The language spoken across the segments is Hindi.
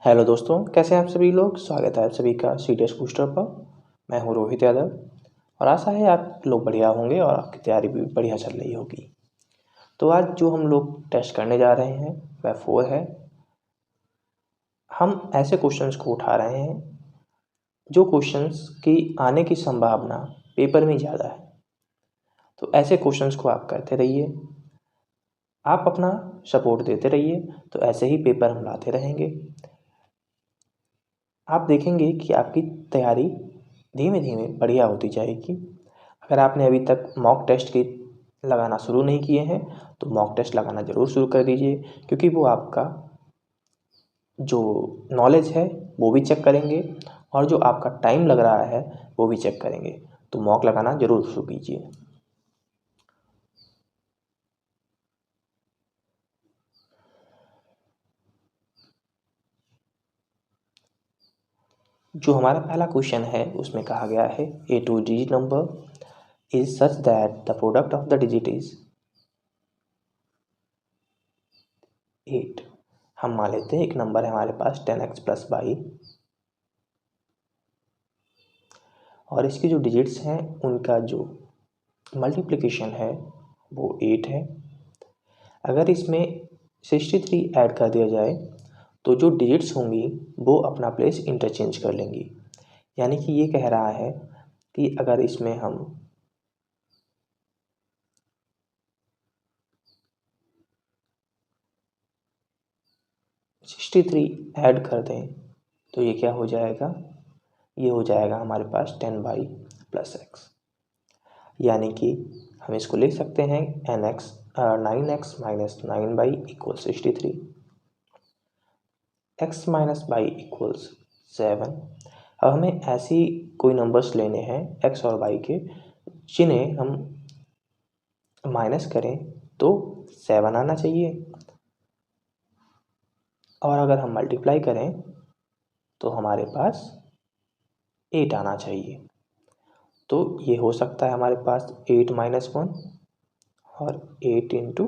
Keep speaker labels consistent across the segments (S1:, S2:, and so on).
S1: हेलो दोस्तों, कैसे हैं आप सभी लोग। स्वागत है आप सभी का सीटीएस बूस्टर पर। मैं हूं रोहित यादव और आशा है आप लोग बढ़िया होंगे और आपकी तैयारी भी बढ़िया चल रही होगी। तो आज जो हम लोग टेस्ट करने जा रहे हैं वह 4 है। हम ऐसे क्वेश्चंस को उठा रहे हैं जो क्वेश्चंस की आने की संभावना पेपर में ज़्यादा है। तो ऐसे क्वेश्चंस को आप करते रहिए, आप अपना सपोर्ट देते रहिए, तो ऐसे ही पेपर हम लाते रहेंगे। आप देखेंगे कि आपकी तैयारी धीमे धीमे बढ़िया होती जाएगी। अगर आपने अभी तक मॉक टेस्ट की लगाना शुरू नहीं किए हैं तो मॉक टेस्ट लगाना ज़रूर शुरू कर दीजिए, क्योंकि वो आपका जो नॉलेज है वो भी चेक करेंगे और जो आपका टाइम लग रहा है वो भी चेक करेंगे। तो मॉक लगाना ज़रूर शुरू कीजिए। जो हमारा पहला क्वेश्चन है उसमें कहा गया है ए 2 digit number is such that the product of the digit is 8। हम मान लेते हैं एक नंबर है हमारे पास 10x प्लस बाई और इसकी जो डिजिट्स हैं उनका जो मल्टीप्लिकेशन है वो 8 है। अगर इसमें 63 ऐड कर दिया जाए तो जो डिजिट्स होंगी वो अपना प्लेस इंटरचेंज कर लेंगी। यानी कि ये कह रहा है कि अगर इसमें हम 63 ऐड कर दें तो ये क्या हो जाएगा, ये हो जाएगा हमारे पास 10 बाई प्लस एक्स। यानी कि हम इसको लिख सकते हैं 9x minus 9 by equal 63, x minus by equals 7। अब हमें ऐसी कोई नंबर्स लेने हैं x और y के जिन्हें हम माइनस करें तो 7 आना चाहिए, और अगर हम मल्टीप्लाई करें तो हमारे पास 8 आना चाहिए। तो ये हो सकता है हमारे पास 8 माइनस 1 और 8 इंटू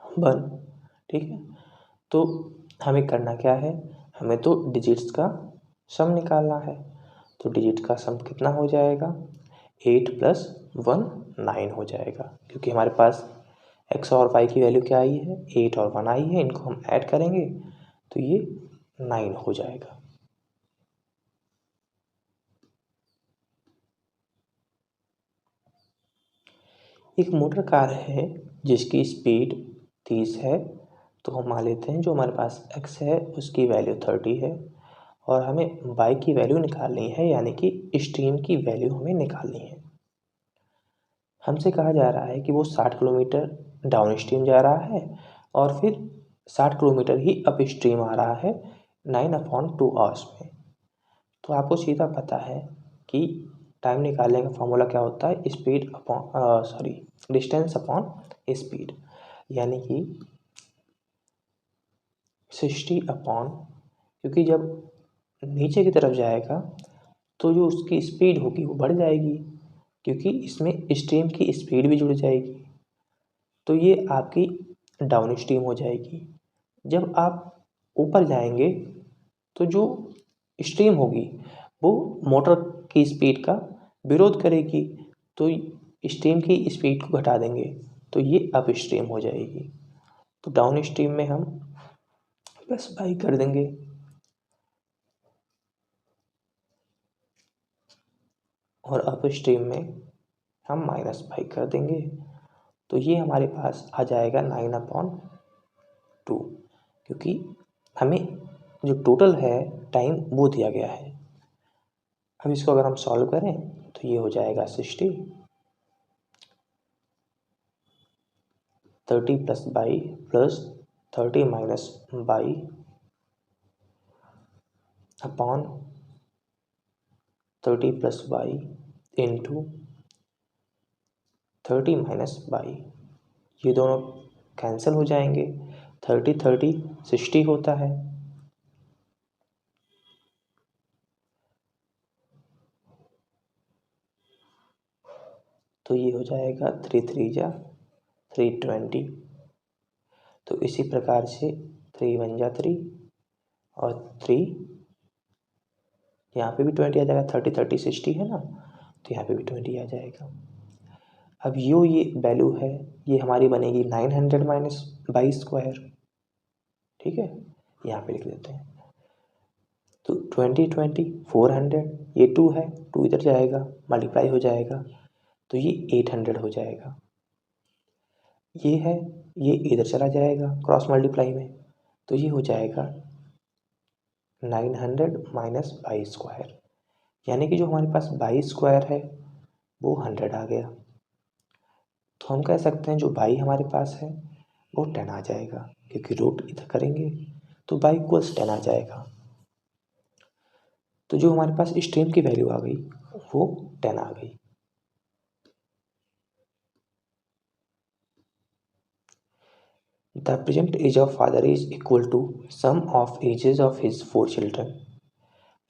S1: 1। ठीक है, तो हमें करना क्या है, हमें तो डिजिट्स का सम निकालना है। तो डिजिट का सम कितना हो जाएगा, 8 प्लस 1 9 हो जाएगा, क्योंकि हमारे पास x और y की वैल्यू क्या आई है, 8 और 1 आई है। इनको हम ऐड करेंगे तो ये 9 हो जाएगा। एक मोटर कार है जिसकी स्पीड 30 है। तो हम मान लेते हैं जो हमारे पास x है उसकी वैल्यू 30 है और हमें y की वैल्यू निकालनी है, यानी कि स्ट्रीम की वैल्यू हमें निकालनी है। हमसे कहा जा रहा है कि वो 60 किलोमीटर डाउन स्ट्रीम जा रहा है और फिर 60 किलोमीटर ही अप स्ट्रीम आ रहा है 9/2 आवर्स में। तो आपको सीधा पता है कि टाइम निकालने का फॉर्मूला क्या होता है, speed upon distance upon speed. यानी कि 60 अपॉन, क्योंकि जब नीचे की तरफ जाएगा तो जो उसकी स्पीड होगी वो बढ़ जाएगी, क्योंकि इसमें स्ट्रीम की स्पीड भी जुड़ जाएगी। तो ये आपकी डाउन स्ट्रीम हो जाएगी। जब आप ऊपर जाएंगे तो जो स्ट्रीम होगी वो मोटर की स्पीड का विरोध करेगी, तो स्ट्रीम की स्पीड को घटा देंगे तो ये अप स्ट्रीम हो जाएगी। तो डाउन स्ट्रीम में हम प्लस बाई कर देंगे और अप स्ट्रीम में हम माइनस बाई कर देंगे। तो ये हमारे पास आ जाएगा 9/2, क्योंकि हमें जो टोटल है टाइम वो दिया गया है। अब इसको अगर हम सॉल्व करें तो ये हो जाएगा 60, 30 plus by plus 30 minus by upon 30 plus by into 30 minus by. ये दोनों कैंसिल हो जाएंगे, 30 30 60 होता है। तो ये हो जाएगा 3 3 जा 320। तो इसी प्रकार से 3 1 जा 3 और 3 यहाँ पे भी 20 आ जाएगा। 30 30 60 है ना, तो यहाँ पे भी 20 आ जाएगा। अब ये वैल्यू है, ये हमारी बनेगी 900 माइनस बाई स्क्वायर। ठीक है, यहाँ पे लिख देते हैं। तो 20 20 400, ये 2 है, 2 इधर जाएगा, मल्टीप्लाई हो जाएगा, तो ये 800 हो जाएगा। ये है, ये इधर चला जाएगा क्रॉस मल्टीप्लाई में, तो ये हो जाएगा 900 माइनस बाई स्क्वायर, यानी कि जो हमारे पास बाई स्क्वायर है वो 100 आ गया। तो हम कह सकते हैं जो बाई हमारे पास है वो 10 आ जाएगा, क्योंकि रूट इधर करेंगे तो बाई इक्वल्स 10 आ जाएगा। तो जो हमारे पास स्ट्रीम की वैल्यू आ गई वो 10 आ गई। The present age of father is equal to sum of ages of his 4 children,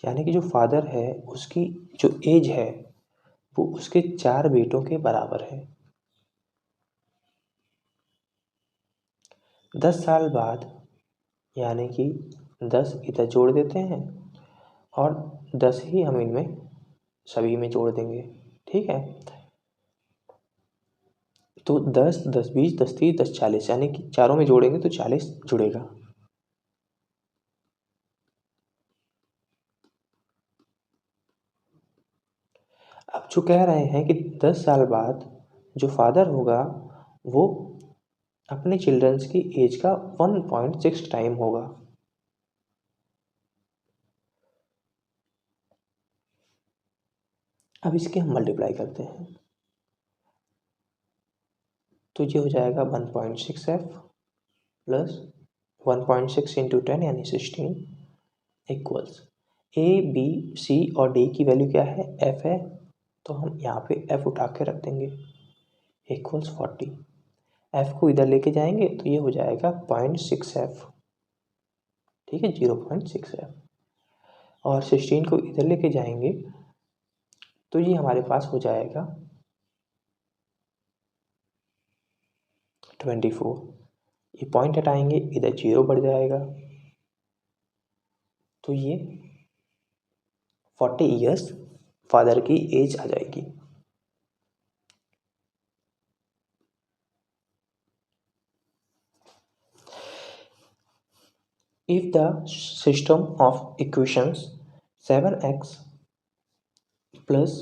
S1: यानी कि जो फादर है उसकी जो एज है वो उसके 4 बेटों के बराबर है। 10 साल बाद, यानी कि 10 इधर जोड़ देते हैं और 10 ही हम इनमें सभी में जोड़ देंगे। ठीक है, तो 10 10 20 10 30 10 40, यानी कि चारों में जोड़ेंगे तो 40 जुड़ेगा। अब जो कह रहे हैं कि 10 साल बाद जो फादर होगा वो अपने चिल्ड्रंस की एज का 1.6 टाइम होगा। अब इसके हम मल्टीप्लाई करते हैं, तो ये हो जाएगा 1.6f प्लस 1.6 इंटू 10 यानी 16 इक्वल्स ए बी सी और डी की वैल्यू क्या है, f है, तो हम यहाँ पे f उठा के रख देंगे इक्वल्स 40। f को इधर लेके जाएंगे तो ये हो जाएगा 0.6f। ठीक है, 0.6f, और 16 को इधर लेके जाएंगे तो ये हमारे पास हो जाएगा 24। ये पॉइंट हटाएंगे, इधर 0 बढ़ जाएगा, तो ये 40 ईयर्स फादर की एज आ जाएगी। If the system of equations 7x plus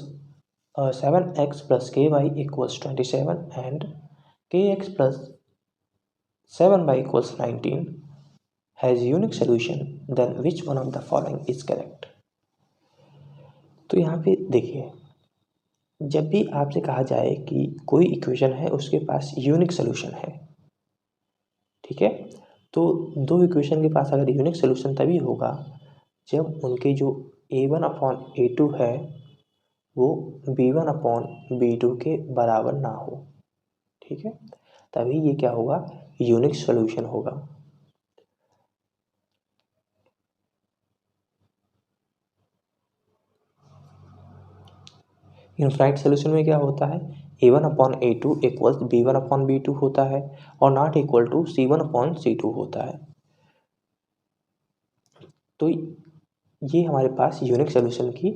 S1: 7x plus ky equals 27 and kx plus 7y equals 19 has unique solution, then which one of the following is correct? तो यहाँ पे देखिए, जब भी आपसे कहा जाए कि कोई इक्वेशन है उसके पास यूनिक सोल्यूशन है, ठीक है, तो दो इक्वेशन के पास अगर यूनिक सोल्यूशन तभी होगा जब उनके जो a1/a2 है वो b1/b2 के बराबर ना हो। ठीक है, तभी ये क्या होगा, यूनिक सोल्यूशन होगा। इनफाइनाइट सोल्यूशन में क्या होता है, a1/a2 इक्वल्स b1/b2 होता है और नॉट इक्वल टू c1/c2 होता है। तो ये हमारे पास यूनिक सोल्यूशन की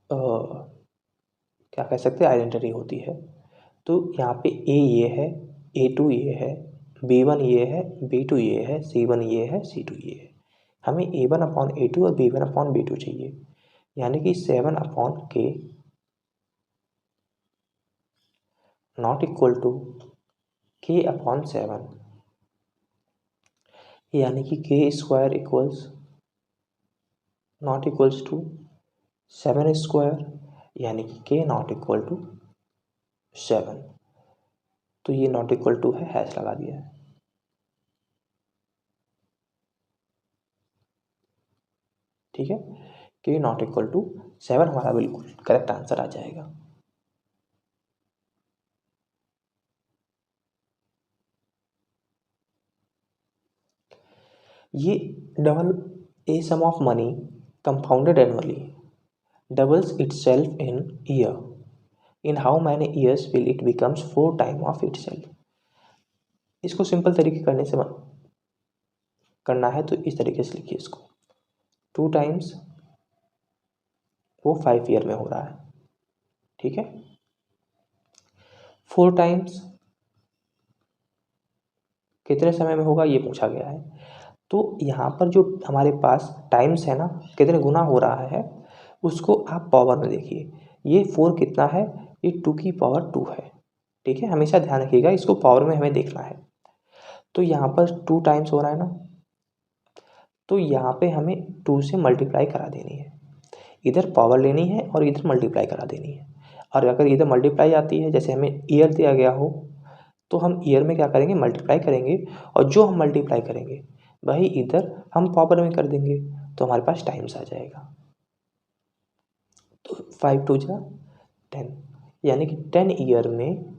S1: क्या कह सकते हैं, आइडेंटिटी होती है। तो यहाँ पे a ये है, a2 ये है, b1 ये है, b2 ये है, c1 ये है, c2 ये है। हमें a1/a2 और b1/b2 चाहिए, यानी कि 7/k not equal to k/7, यानी कि k square equals not equals to 7 square, यानी कि k नॉट इक्वल टू 7। तो ये नॉट इक्वल टू है, हैश लगा दिया है। ठीक है, k नॉट इक्वल टू 7 हमारा बिल्कुल करेक्ट आंसर आ जाएगा। ये double a sum of money compounded annually doubles itself in year in how many years will it becomes 4 time of itself. इसको सिंपल तरीके करने से करना है तो इस तरीके से लिखिए इसको, 2 टाइम्स वो 5 ईयर में हो रहा है, ठीक है। 4 टाइम्स कितने समय में होगा ये पूछा गया है। तो यहाँ पर जो हमारे पास टाइम्स है ना, कितने गुना हो रहा है उसको आप पावर में देखिए। ये 4 कितना है, ये 2 की पावर 2 है, ठीक है। हमेशा ध्यान रखिएगा, इसको पावर में हमें देखना है। तो यहाँ पर 2 टाइम्स हो रहा है ना, तो यहाँ पे हमें 2 से मल्टीप्लाई करा देनी है। इधर पावर लेनी है और इधर मल्टीप्लाई करा देनी है। और अगर इधर मल्टीप्लाई आती है, जैसे हमें ईयर दिया गया हो, तो हम ईयर में क्या करेंगे, मल्टीप्लाई करेंगे, और जो हम मल्टीप्लाई करेंगे वही इधर हम पावर में कर देंगे, तो हमारे पास टाइम्स आ जाएगा। तो 5 2 जा 10, यानी कि 10 ईयर में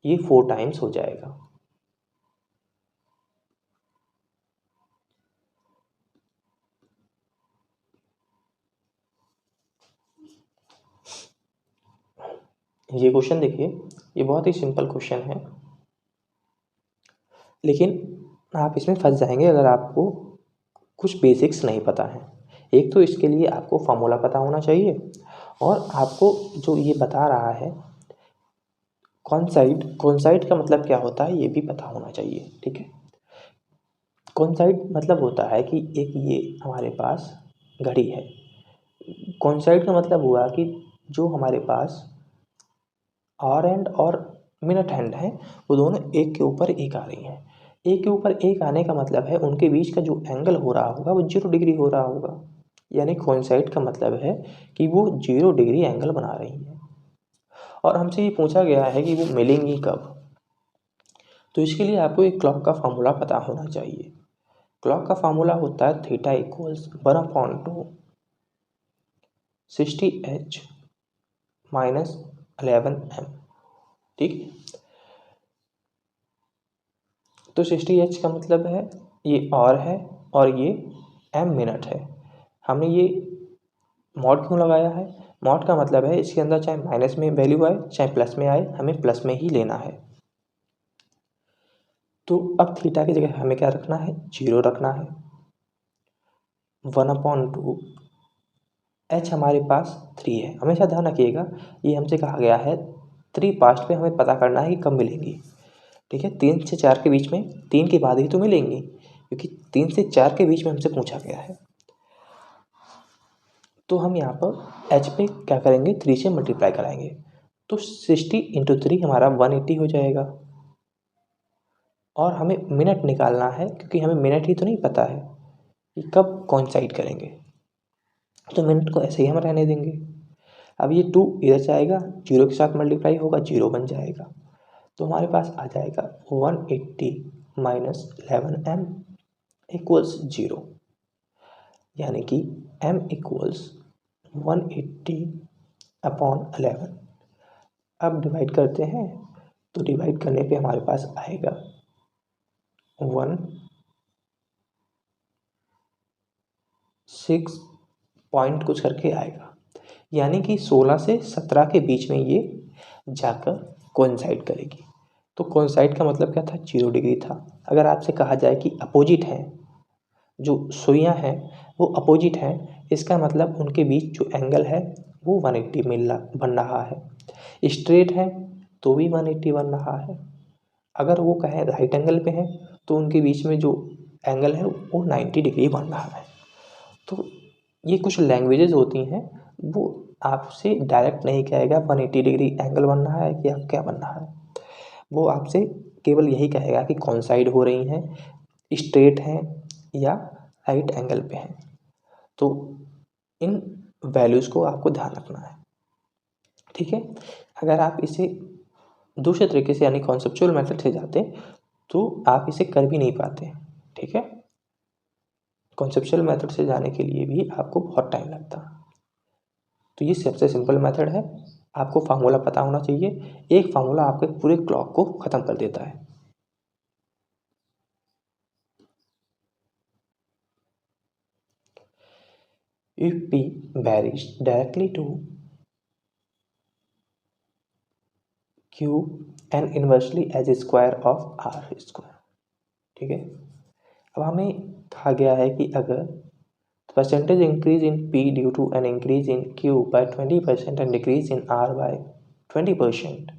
S1: ये 4 टाइम्स हो जाएगा। ये क्वेश्चन देखिए, ये बहुत ही सिंपल क्वेश्चन है, लेकिन आप इसमें फंस जाएंगे अगर आपको कुछ बेसिक्स नहीं पता है। एक तो इसके लिए आपको फार्मूला पता होना चाहिए, और आपको जो ये बता रहा है कॉन्साइड का मतलब क्या होता है ये भी पता होना चाहिए, ठीक है। कॉन्साइड मतलब होता है कि एक ये हमारे पास घड़ी है। कॉन्साइड का मतलब हुआ कि जो हमारे पास आवर हैंड और मिनट हैंड है वो दोनों एक के ऊपर एक आ रही हैं। एक के ऊपर एक आने का मतलब है उनके बीच का जो एंगल हो रहा होगा वो 0 डिग्री हो रहा होगा। यानी कोइंसाइड का मतलब है कि वो 0 डिग्री एंगल बना रही हैं। और हमसे ये पूछा गया है कि वो मिलेंगी कब। तो इसके लिए आपको एक क्लॉक का फार्मूला पता होना चाहिए। क्लॉक का फार्मूला होता है theta equals 1/2 60h minus 11m, ठीक। तो 60h का मतलब है ये और है और ये m मिनट है। हमने ये मॉड क्यों लगाया है, मॉड का मतलब है इसके अंदर चाहे माइनस में वैल्यू आए चाहे प्लस में आए, हमें प्लस में ही लेना है। तो अब थीटा की जगह हमें क्या रखना है, 0 रखना है। 1/2 h हमारे पास 3 है। हमेशा ध्यान रखिएगा ये हमसे कहा गया है 3 पास्ट पे हमें पता करना है कि कब मिलेंगी, ठीक है। 3 से 4 के बीच में, 3 के बाद ही तो मिलेंगी, क्योंकि 3 से 4 के बीच में हमसे पूछा गया है। तो हम यहाँ पर h पे क्या करेंगे, 3 से मल्टीप्लाई कराएंगे, तो 60 × 3 हमारा 180 हो जाएगा। और हमें मिनट निकालना है, क्योंकि हमें मिनट ही तो नहीं पता है कि कब कोइंसाइड करेंगे, तो मिनट को ऐसे ही हम रहने देंगे। अब ये 2 इधर से आएगा, 0 के साथ मल्टीप्लाई होगा, 0 बन जाएगा। तो हमारे पास आ जाएगा 180 माइनस 11m इक्वल्स 0, यानी कि m इक्वल्स 180/11। अब डिवाइड करते हैं, तो डिवाइड करने पे हमारे पास आएगा 16 पॉइंट कुछ करके आएगा, यानी कि 16 से 17 के बीच में ये जाकर कोइंसाइड करेगी। तो कोइंसाइड का मतलब क्या था, 0 डिग्री था। अगर आपसे कहा जाए कि अपोजिट हैं, जो सुइयाँ हैं वो अपोजिट हैं, इसका मतलब उनके बीच जो एंगल है वो 180 बन रहा है। स्ट्रेट है तो भी 180 बन रहा है। अगर वो कहें राइट एंगल पे हैं तो उनके बीच में जो एंगल है वो 90 डिग्री बन रहा है। तो ये कुछ लैंग्वेजेस होती हैं, वो आपसे डायरेक्ट नहीं कहेगा 180 डिग्री एंगल बन रहा है कि आप क्या बन रहा है। वो आपसे केवल यही कहेगा कि कौन साइड हो रही हैं, स्ट्रेट हैं या राइट एंगल पे हैं। तो इन वैल्यूज़ को आपको ध्यान रखना है, ठीक है। अगर आप इसे दूसरे तरीके से यानी कॉन्सेप्चुअल मेथड से जाते तो आप इसे कर भी नहीं पाते, ठीक है। कॉन्सेप्चुअल मेथड से जाने के लिए भी आपको बहुत टाइम लगता। तो ये सबसे सिंपल मेथड है। आपको फार्मूला पता होना चाहिए, एक फार्मूला आपके पूरे क्लॉक को ख़त्म कर देता है। If P varies directly to Q and inversely as square of R square. ठीक है, अब हमें कहा गया है कि अगर percentage increase in P due to an increase in Q by 20% and decrease in R by 20%,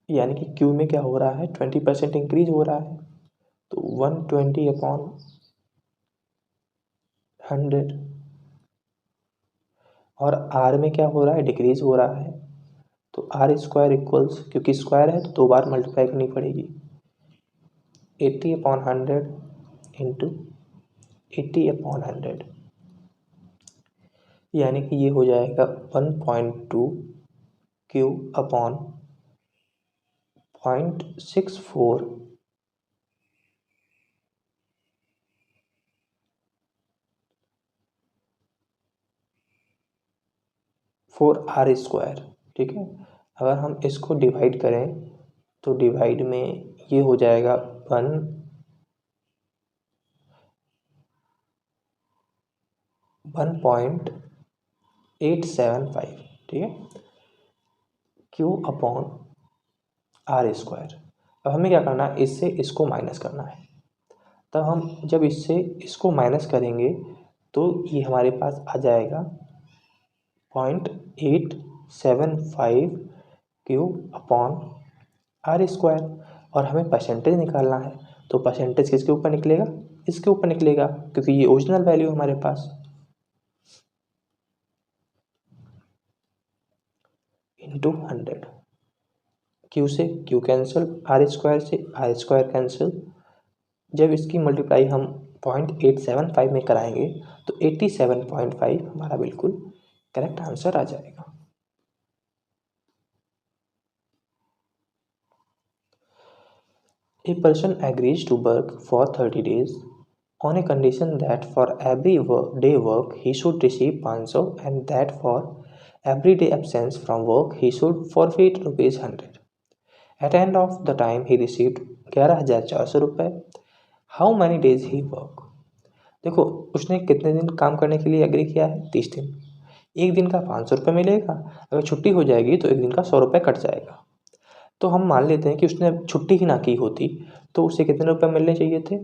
S1: यानी कि क्यू में क्या हो रहा है, 20% इंक्रीज हो रहा है, तो 120/100, और आर में क्या हो रहा है, डिक्रीज हो रहा है, तो आर स्क्वायर इक्वल्स, क्योंकि स्क्वायर है तो 2 बार मल्टीप्लाई करनी पड़ेगी, 80/100 इंटू 80/100, यानी कि ये हो जाएगा 1.2 क्यू अपॉन 0.64 4 आर स्क्वायर। ठीक है, अगर हम इसको डिवाइड करें तो डिवाइड में ये हो जाएगा 1.875। ठीक है, क्यू अपॉन आर स्क्वायर। अब हमें क्या करना है, इससे इसको माइनस करना है, तब हम जब इससे इसको माइनस करेंगे तो ये हमारे पास आ जाएगा 0.875 क्यू अपॉन आर स्क्वायर, और हमें परसेंटेज निकालना है, तो परसेंटेज किसके ऊपर निकलेगा, इसके ऊपर निकलेगा, क्योंकि ये ओरिजिनल वैल्यू हमारे पास, इंटू 100। क्यू से क्यू कैंसिल, आर स्क्वायर से आर स्क्वायर कैंसिल, जब इसकी मल्टीप्लाई हम 0.875 में कराएंगे तो 87.5 हमारा बिल्कुल करेक्ट आंसर आ जाएगा। A person agrees to work for 30 days on a condition that for every day work he should receive 500 and that for every day absence from work he should forfeit ₹100. At the end of the time he received 11,400 रुपये। How many days he work? देखो, उसने कितने दिन काम करने के लिए एग्री किया है, 30 दिन। एक दिन का 500 रुपये मिलेगा, अगर छुट्टी हो जाएगी तो एक दिन का 100 रुपये कट जाएगा। तो हम मान लेते हैं कि उसने छुट्टी ही ना की होती तो उसे कितने रुपए मिलने चाहिए थे,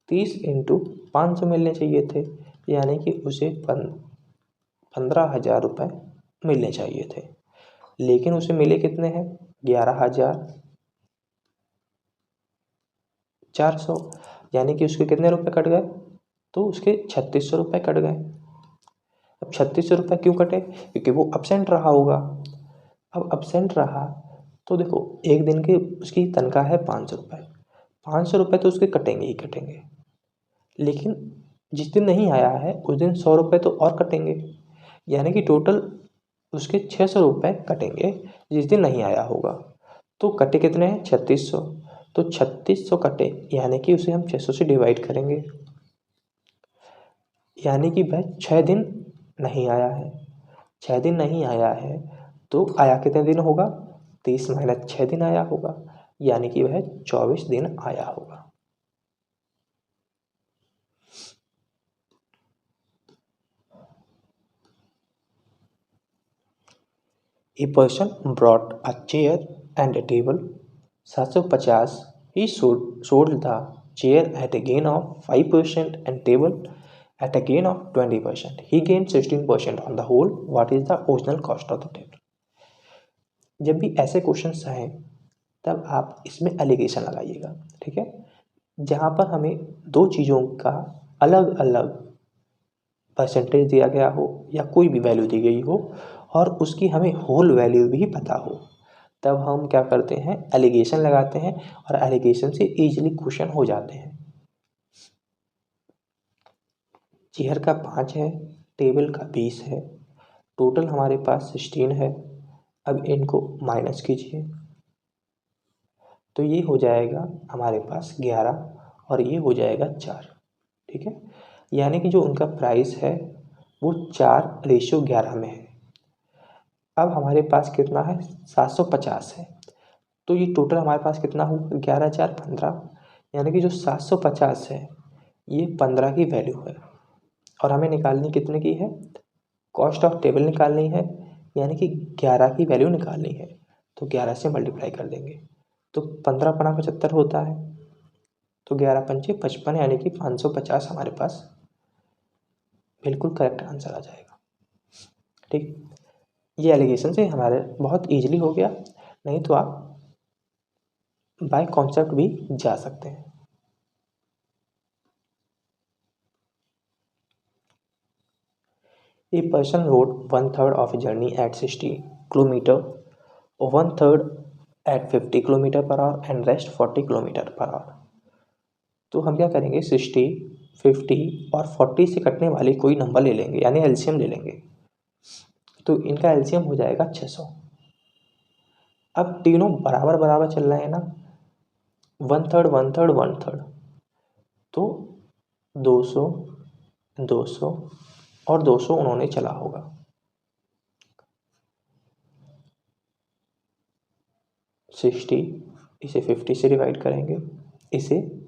S1: 30 इंटू 500 मिलने चाहिए थे, यानी कि उसे 15,000 रुपये मिलने चाहिए थे, लेकिन उसे मिले कितने हैं, 11,400, यानी कि उसके कितने रुपए कट गए, तो उसके 3600 रुपये कट गए। अब 3600 रुपये क्यों कटे, क्योंकि वो अब्सेंट रहा होगा। अब अब्सेंट रहा तो देखो, एक दिन की उसकी तनख्वाह है 500 रुपये, 500 रुपये तो उसके कटेंगे ही कटेंगे, लेकिन जिस दिन नहीं आया है उस दिन 100 रुपये तो और कटेंगे, यानी कि टोटल उसके 600 रुपये कटेंगे जिस दिन नहीं आया होगा। तो कटे कितने हैं, 3600, तो 3600 कटे, यानी कि उसे हम 600 से डिवाइड करेंगे, यानी कि वह 6 दिन नहीं आया है। 6 दिन नहीं आया है तो आया कितने दिन होगा, 30 माइनस 6 दिन आया होगा, यानी कि वह 24 दिन आया होगा। A person brought a chair and a table, 750. He sold the chair at a gain of 5% and table at a gain of 20%. He gained 16% on the whole. What is the original cost of the table? जब भी ऐसे क्वेश्चंस आए तब आप इसमें एलिगेशन लगाइएगा। ठीक है, जहाँ पर हमें दो चीज़ों का अलग अलग परसेंटेज दिया गया हो या कोई भी वैल्यू दी गई हो और उसकी हमें होल वैल्यू भी पता हो, तब हम क्या करते हैं, एलिगेशन लगाते हैं, और एलिगेशन से इजीली क्वेश्चन हो जाते हैं। चेयर का 5 है, टेबल का 20 है, टोटल हमारे पास 16 है। अब इनको माइनस कीजिए तो ये हो जाएगा हमारे पास 11 और ये हो जाएगा 4। ठीक है, यानी कि जो उनका प्राइस है वो 4:11 में है। अब हमारे पास कितना है, 750 है, तो ये टोटल हमारे पास कितना हुआ, 11 4 15, यानी कि जो 750 है ये 15 की वैल्यू है, और हमें निकालनी कितने की है, कॉस्ट ऑफ टेबल निकालनी है यानी कि 11 की वैल्यू निकालनी है, तो 11 से मल्टीप्लाई कर देंगे, तो 15 पना 75 होता है, तो 11 पंचे 55 यानी कि 550 हमारे पास बिल्कुल करेक्ट आंसर आ जाएगा। ठीक, ये एलिगेशन से हमारे बहुत ईजिली हो गया, नहीं तो आप बाय कॉन्सेप्ट भी जा सकते हैं। A person rode 1/3 of a journey at 60 km, 1/3 at 50 km per hour and rest 40 km per hour। तो हम क्या करेंगे, 60, 50 और 40 से कटने वाली कोई नंबर ले लेंगे, यानी एलसीएम ले लेंगे, तो इनका एलसीएम हो जाएगा 600। अब तीनों बराबर बराबर चल रहे हैं ना, 1/3 1/3 1/3, तो 200 200 और 200 उन्होंने चला होगा। सिक्सटी, इसे 50 से डिवाइड करेंगे, इसे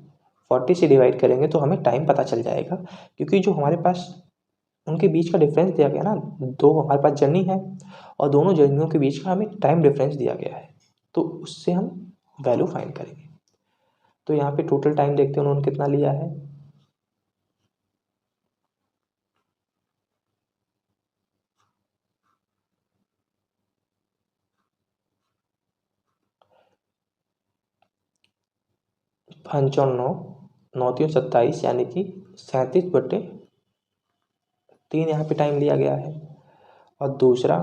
S1: 40 से डिवाइड करेंगे, तो हमें टाइम पता चल जाएगा, क्योंकि जो हमारे पास उनके बीच का डिफरेंस दिया गया ना, दो हमारे पास जर्नी है और दोनों जर्नियों के बीच का हमें टाइम डिफरेंस दिया गया है, तो उससे हम वैल्यू फाइंड करेंगे। तो यहाँ पे टोटल टाइम देखते हैं उन्होंने कितना लिया है, पंचानवे 9×3 = 27, यानी कि 37/3 यहाँ पे टाइम लिया गया है, और दूसरा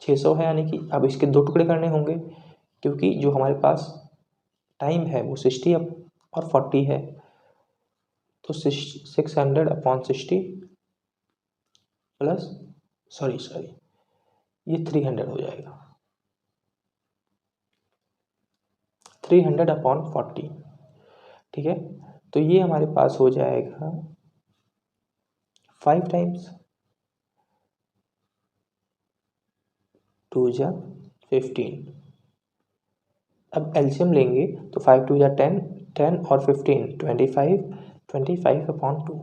S1: 600 है, यानी कि अब इसके दो टुकड़े करने होंगे, क्योंकि जो हमारे पास टाइम है वो 60 और 40 है, तो 600/60 प्लस सॉरी ये 300 हो जाएगा, 300/40। ठीक है, तो ये हमारे पास हो जाएगा 5 टाइम्स 2 × 15। अब एलसीएम लेंगे तो 5 × 2 = 10, 10 और 15 25, 25/2।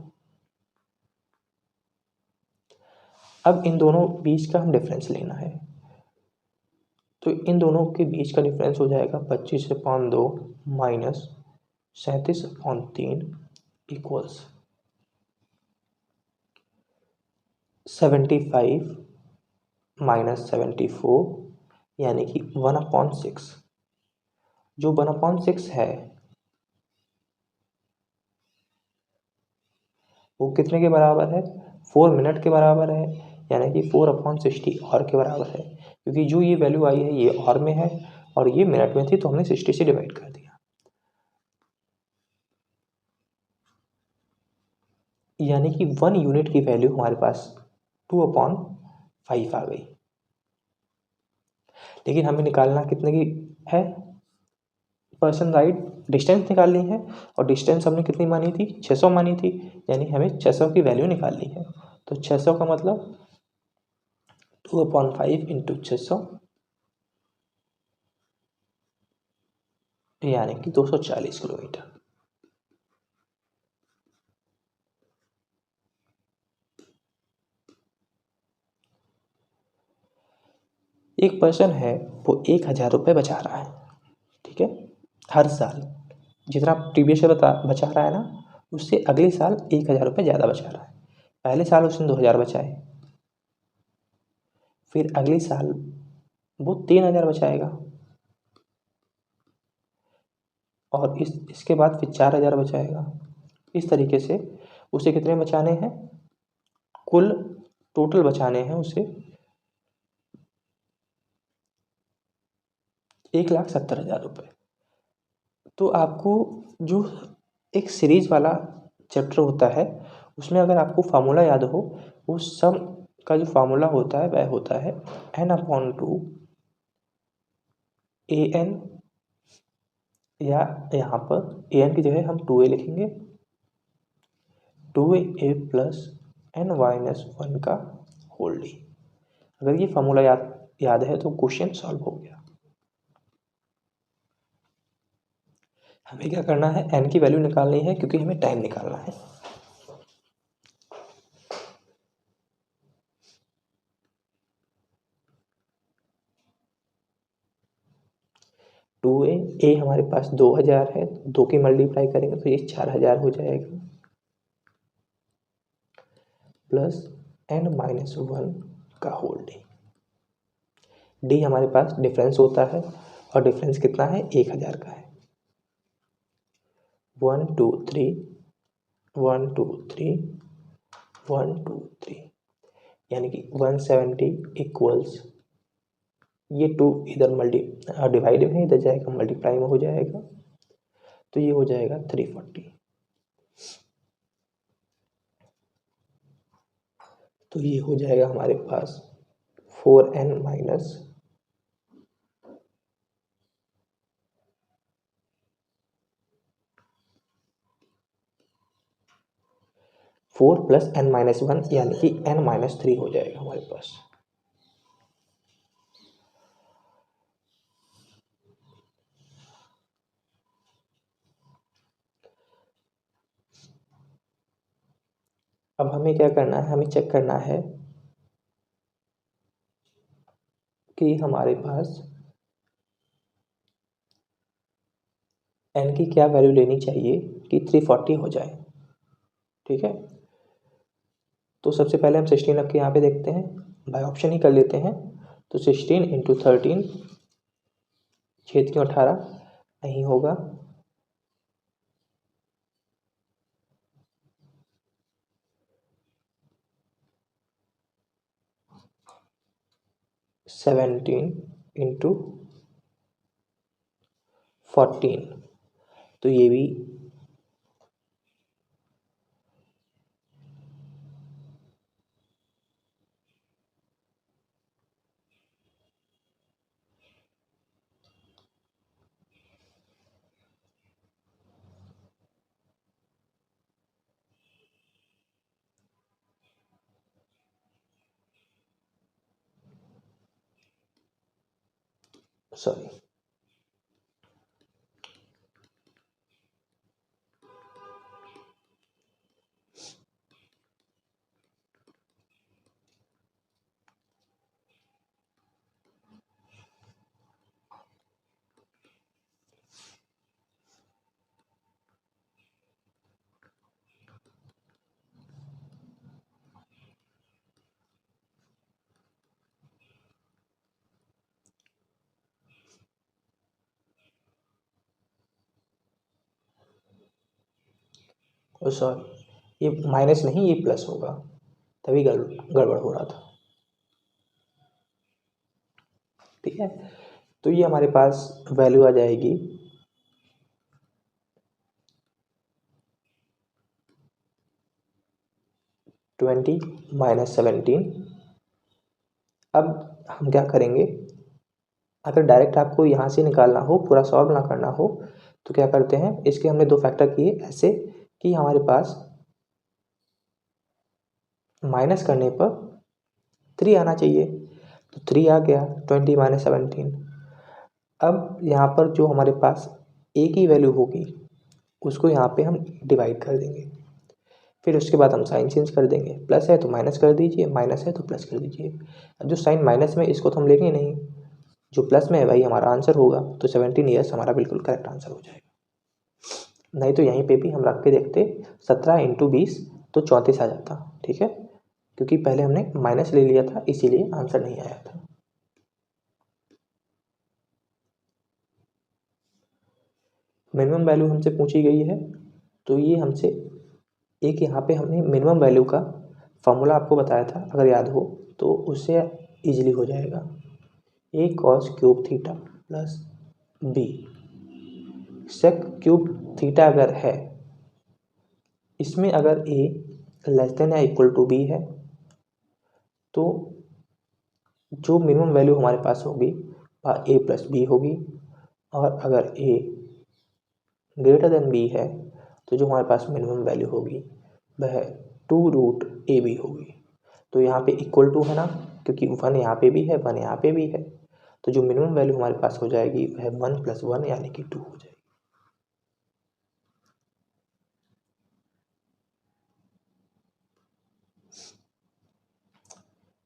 S1: अब इन दोनों बीच का हम डिफरेंस लेना है, तो इन दोनों के बीच का डिफरेंस हो जाएगा 25/2 माइनस 37/3 इक्वल्स 75 माइनस 74, यानी कि 1/6। जो 1/6 है वो कितने के बराबर है, 4 मिनट के बराबर है, यानी कि 4/60 और के बराबर है, क्योंकि जो ये वैल्यू आई है ये और में है और ये मिनट में थी, तो हमने 60 से डिवाइड कर दिया, यानी कि 1 यूनिट की वैल्यू हमारे पास 2/5 आ गई। लेकिन हमें निकालना कितने की है, पर्सन राइड डिस्टेंस निकालनी है, और डिस्टेंस हमने कितनी मानी थी, 600 मानी थी, यानी हमें 600 की वैल्यू निकालनी है। तो 600 का मतलब 2/5 × 600, यानी कि 240 किलोमीटर। एक पर्सन है वो 1,000 रुपये बचा रहा है, ठीक है, हर साल जितना प्रीवियस ईयर बचा रहा है ना, उससे अगले साल 1,000 रुपये ज़्यादा बचा रहा है। पहले साल उसने 2,000 बचाए, फिर अगले साल वो 3,000 बचाएगा, और इसके बाद फिर 4,000 बचाएगा। इस तरीके से उसे कितने बचाने हैं, कुल टोटल बचाने हैं उसे 1,70,000 रुपये। तो आपको जो एक सीरीज वाला चैप्टर होता है उसमें अगर आपको फार्मूला याद हो, उस सम का जो फार्मूला होता है वह होता है n/2 an, या यहाँ पर an की जगह हम 2a लिखेंगे, 2a प्लस n-1 का होल डी। अगर ये फार्मूला याद है तो क्वेश्चन सॉल्व हो गया। हमें क्या करना है, n की वैल्यू निकालनी है, क्योंकि हमें टाइम निकालना है। 2a हमारे पास 2000 है, 2 की मल्टीप्लाई करेंगे तो ये 4000 हो जाएगा, प्लस n-1 का होल डी हमारे पास डिफरेंस होता है और डिफरेंस कितना है, 1000 का है। 1 2 3 1 2 3 1 2 3 यानी कि 170 इक्वल्स, ये 2 इधर डिवाइड में इधर जाएगा, मल्टीप्लाई में हो जाएगा, तो ये हो जाएगा 340। तो ये हो जाएगा हमारे पास 4n माइनस 4 प्लस n-1 यानी कि n-3 हो जाएगा हमारे पास। अब हमें क्या करना है, हमें चेक करना है कि हमारे पास n की क्या वैल्यू लेनी चाहिए कि 340 हो जाए। ठीक है, तो सबसे पहले हम 16 रख के यहाँ पे देखते हैं, बाय ऑप्शन ही कर लेते हैं। तो 16 इंटू 13, 6 क्यों 18 नहीं होगा, 17 इंटू 14, तो ये भी सॉरी सॉरी ये माइनस नहीं, ये प्लस होगा, तभी गड़बड़ हो रहा था। ठीक है, तो ये हमारे पास वैल्यू आ जाएगी 20 माइनस 17। अब हम क्या करेंगे, अगर डायरेक्ट आपको यहाँ से निकालना हो, पूरा सॉल्व ना करना हो, तो क्या करते हैं, इसके हमने 2 फैक्टर किए ऐसे कि हमारे पास माइनस करने पर 3 आना चाहिए, तो 3 आ गया, 20 माइनस 17। अब यहाँ पर जो हमारे पास a की वैल्यू होगी उसको यहाँ पे हम डिवाइड कर देंगे, फिर उसके बाद हम साइन चेंज कर देंगे, प्लस है तो माइनस कर दीजिए, माइनस है तो प्लस कर दीजिए। अब जो साइन माइनस में इसको तो हम लेंगे नहीं, जो प्लस में है वही हमारा आंसर होगा, तो 17 ईयर्स हमारा बिल्कुल करेक्ट आंसर हो जाएगा। नहीं तो यहीं पे भी हम रख के देखते, 17 इंटू 20 तो 34 आ जाता। ठीक है, क्योंकि पहले हमने माइनस ले लिया था इसीलिए आंसर नहीं आया था। मिनिमम वैल्यू हमसे पूछी गई है, तो ये हमसे एक यहाँ पे हमने मिनिमम वैल्यू का फॉर्मूला आपको बताया था, अगर याद हो तो उससे इजीली हो जाएगा। a cos cube theta plus b sec cube theta अगर है, इसमें अगर a लेस देन या इक्वल टू b है, तो जो मिनिमम वैल्यू हमारे पास होगी वह a प्लस बी होगी, और अगर a ग्रेटर देन b है तो जो हमारे पास मिनिमम वैल्यू होगी वह 2√ab होगी। तो यहाँ पे इक्वल टू है ना, क्योंकि 1 यहाँ पे भी है 1 यहाँ पे भी है, तो जो मिनिमम वैल्यू हमारे पास हो जाएगी वह 1 + 1 यानी कि 2 हो जाएगी।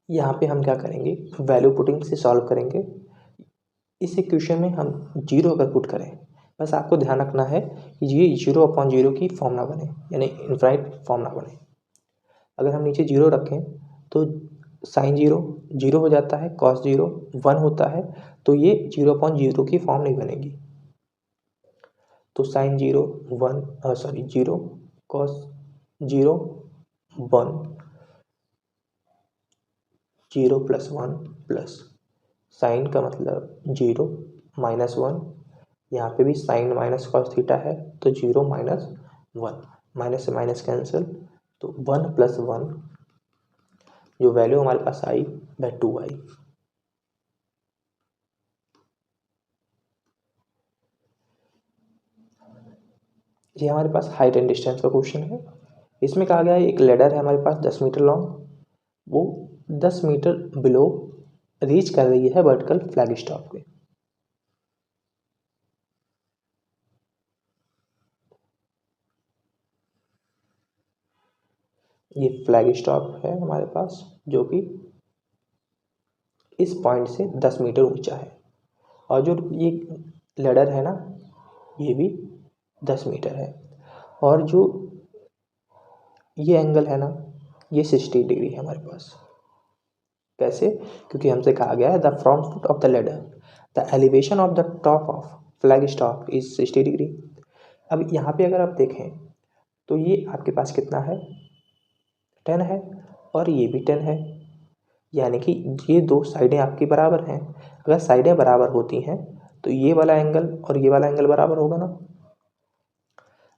S1: यहाँ पे हम क्या करेंगे, वैल्यू पुटिंग से सॉल्व करेंगे। इस इक्वेशन में हम 0 अगर पुट करें, बस आपको ध्यान रखना है कि ये 0/0 की फॉर्म ना बने, यानी इनफाइनाइट फॉर्म ना बने। अगर हम नीचे 0 रखें तो साइन 0 0 हो जाता है, कॉस 0 1 होता है, तो ये 0/0 की फॉर्म नहीं बनेगी। तो साइन 0 0 कॉस 0 1 0 + 1 प्लस साइन का मतलब 0 -1, यहाँ पे भी साइन माइनस कॉस थीटा है तो 0 - 1, माइनस से माइनस कैंसिल, तो 1 + 1 जो वैल्यू हमारे पास आई वह 2 आई। ये हमारे पास हाइट एंड डिस्टेंस का क्वेश्चन है। इसमें कहा गया है एक लेडर है हमारे पास 10 मीटर लॉन्ग, वो 10 मीटर बिलो रीच कर रही है वर्टिकल फ्लैग स्टॉप पे। ये फ्लैग स्टॉप है हमारे पास जो कि इस पॉइंट से 10 मीटर ऊंचा है, और जो ये लेडर है ना ये भी 10 मीटर है, और जो ये एंगल है ना ये 60 डिग्री है हमारे पास। कैसे? क्योंकि हमसे कहा गया है the front foot of the ladder, the elevation of the top of flag stock is 60 degree. अब यहाँ पे अगर आप देखें तो ये आपके पास कितना है, 10 है, और ये भी 10 है, यानी कि ये दो साइडें आपकी बराबर हैं। अगर साइडें बराबर होती हैं तो ये वाला एंगल और ये वाला एंगल बराबर होगा ना।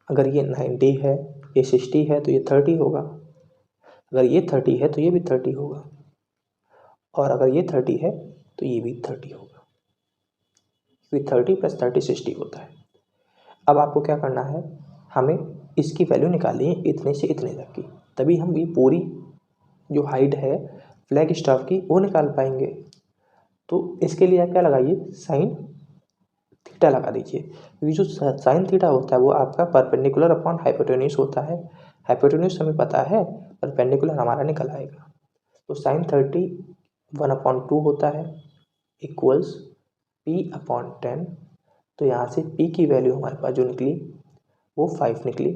S1: अगर ये 90 है, ये 60 है, तो ये 30 होगा। अगर ये 30 है तो ये भी 30 होगा, और अगर ये 30 है तो ये भी 30 होगा, क्योंकि 30 + 30 60 होता है। अब आपको क्या करना है, हमें इसकी वैल्यू निकालनी है इतने से इतने तक की, तभी हम ये पूरी जो हाइट है फ्लैग स्टॉक की वो निकाल पाएंगे। तो इसके लिए आप क्या लगाइए, साइन थीटा लगा दीजिए, क्योंकि जो साइन थीटा होता है वो आपका परपेंडिकुलर अपॉन हाइपोटेन्यूज होता है। हाइपोटेन्यूज हमें पता है, परपेंडिकुलर हमारा निकल आएगा। तो साइन 30 1/2 होता है इक्वल्स P/10। तो यहाँ से P की वैल्यू हमारे पास जो निकली वो 5 निकली।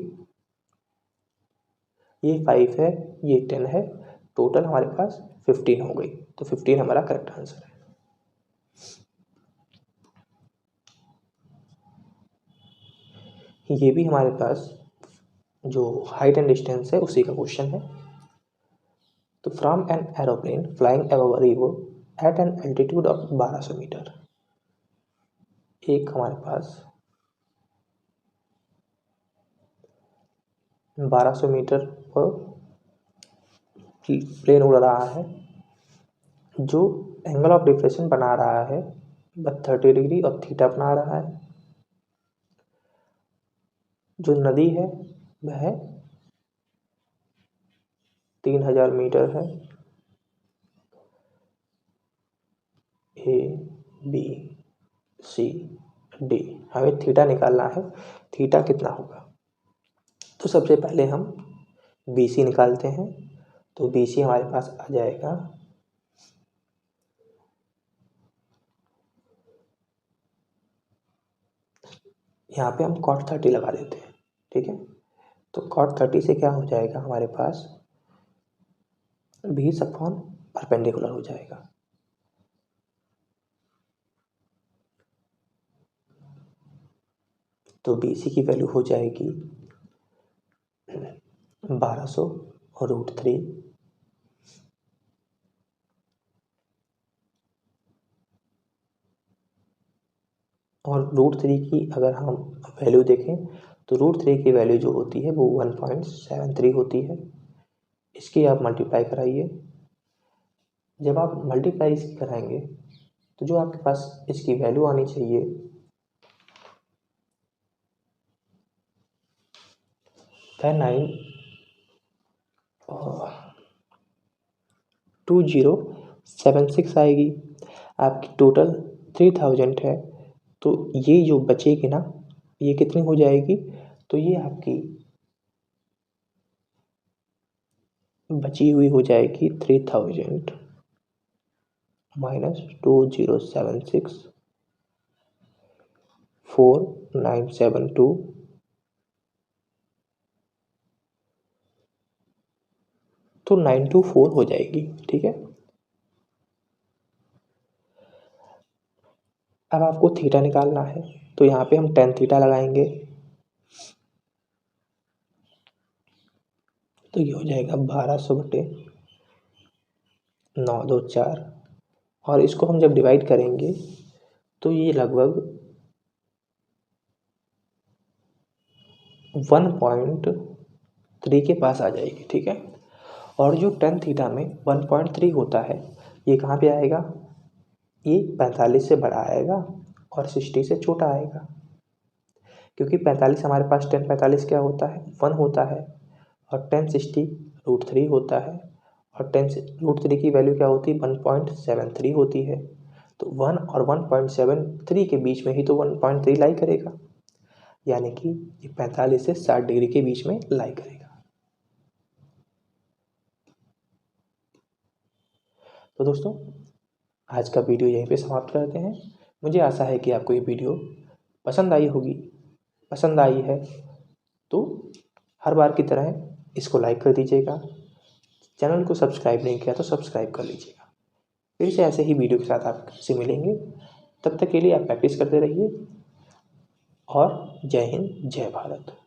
S1: ये 5 है, ये 10 है, टोटल हमारे पास 15 हो गई। तो 15 हमारा करेक्ट आंसर है। ये भी हमारे पास जो हाइट एंड डिस्टेंस है उसी का क्वेश्चन है। तो from an aeroplane flying above a river at an altitude of 1200 metre, एक हमारे पास 1200 मीटर पर प्लेन उड़ रहा है, जो एंगल ऑफ डिफ्रेक्शन बना रहा है 30 डिग्री और थीटा बना रहा है। जो नदी है वह 3000 मीटर है। ए बी सी डी, हमें थीटा निकालना है, थीटा कितना होगा। तो सबसे पहले हम बी सी निकालते हैं। तो बी सी हमारे पास आ जाएगा यहाँ पे हम cot 30 लगा देते हैं, ठीक है। तो cot 30 से क्या हो जाएगा हमारे पास, 20/, परपेंडिकुलर हो जाएगा। तो बी सी की वैल्यू हो जाएगी 1200 और √3, और √3 की अगर हम वैल्यू देखें तो √3 की वैल्यू जो होती है वो 1.73 होती है। इसकी आप मल्टीप्लाई कराइए। जब आप मल्टीप्लाई इसकी कराएंगे तो जो आपके पास इसकी वैल्यू आनी चाहिए 92076 आएगी। आपकी टोटल 3000 है, तो ये जो बचेगी ना ये कितनी हो जाएगी, तो ये आपकी बची हुई हो जाएगी 3000 - 2076 4972 तो 924 हो जाएगी। ठीक है, अब आपको थीटा निकालना है तो यहाँ पे हम tan थीटा लगाएंगे तो ये हो जाएगा 1200/924 और इसको हम जब डिवाइड करेंगे तो ये लगभग 1.3 के पास आ जाएगी। ठीक है, और जो tan थीटा में 1.3 होता है ये कहाँ पे आएगा, ये 45 से बड़ा आएगा और 60 से छोटा आएगा, क्योंकि 45 हमारे पास tan 45 क्या होता है, 1 होता है और tan 60 √3 होता है और tan √3 की वैल्यू क्या होती है, 1.73 होती है। तो 1 और 1.73 के बीच में ही तो 1.3 लाई करेगा, यानी कि ये 45 से 60 डिग्री के बीच में लाई करेगा। तो दोस्तों आज का वीडियो यहीं पे समाप्त करते हैं। मुझे आशा है कि आपको ये वीडियो पसंद आई होगी। पसंद आई है तो हर बार की तरह इसको लाइक कर दीजिएगा, चैनल को सब्सक्राइब नहीं किया तो सब्सक्राइब कर लीजिएगा। फिर से ऐसे ही वीडियो के साथ आपसे मिलेंगे, तब तक के लिए आप प्रैक्टिस करते रहिए और जय हिंद जय भारत।